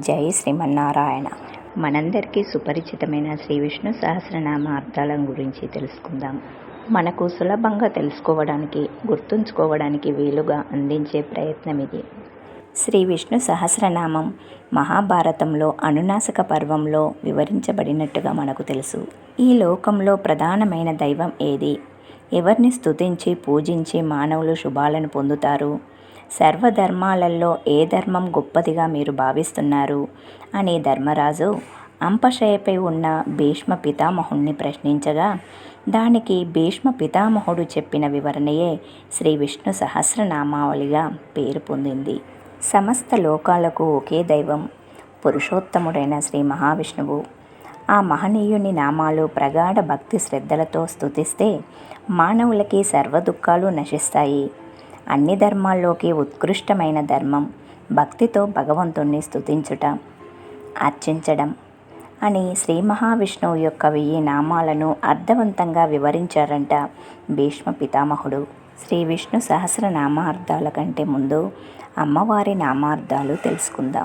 జై శ్రీమన్నారాయణ. మనందరికీ సుపరిచితమైన శ్రీ విష్ణు సహస్రనామ అర్థాల గురించి తెలుసుకుందాం. మనకు సులభంగా తెలుసుకోవడానికి, గుర్తుంచుకోవడానికి వీలుగా అందించే ప్రయత్నం ఇది. శ్రీ విష్ణు సహస్రనామం మహాభారతంలో అనునాసిక పర్వంలో వివరించబడినట్టుగా మనకు తెలుసు. ఈ లోకంలో ప్రధానమైన దైవం ఏది? ఎవరిని స్తుతించి పూజించి మానవులు శుభాలను పొందుతారు? సర్వధర్మాలలో ఏ ధర్మం గొప్పదిగా మీరు భావిస్తున్నారు అని ధర్మరాజు అంపశయ్యపై ఉన్న భీష్మ పితామహుణ్ణి ప్రశ్నించగా, దానికి భీష్మ పితామహుడు చెప్పిన వివరణయే శ్రీ విష్ణు సహస్రనామావళిగా పేరు పొందింది. సమస్త లోకాలకు ఒకే దైవం, పురుషోత్తముడైన శ్రీ మహావిష్ణువు. ఆ మహనీయుని నామాలు ప్రగాఢ భక్తి శ్రద్ధలతో స్తుతిస్తే మానవులకి సర్వ దుఃఖాలు నశిస్తాయి. అన్ని ధర్మాల్లోకి ఉత్కృష్టమైన ధర్మం భక్తితో భగవంతుణ్ణి స్తుతించుట, అర్చించడం అని శ్రీ మహావిష్ణువు యొక్క 1000 నామాలను అర్థవంతంగా వివరించారంట భీష్మ పితామహుడు. శ్రీ విష్ణు సహస్రనామార్థాల కంటే ముందు అమ్మవారి నామార్థాలు తెలుసుకుందాం.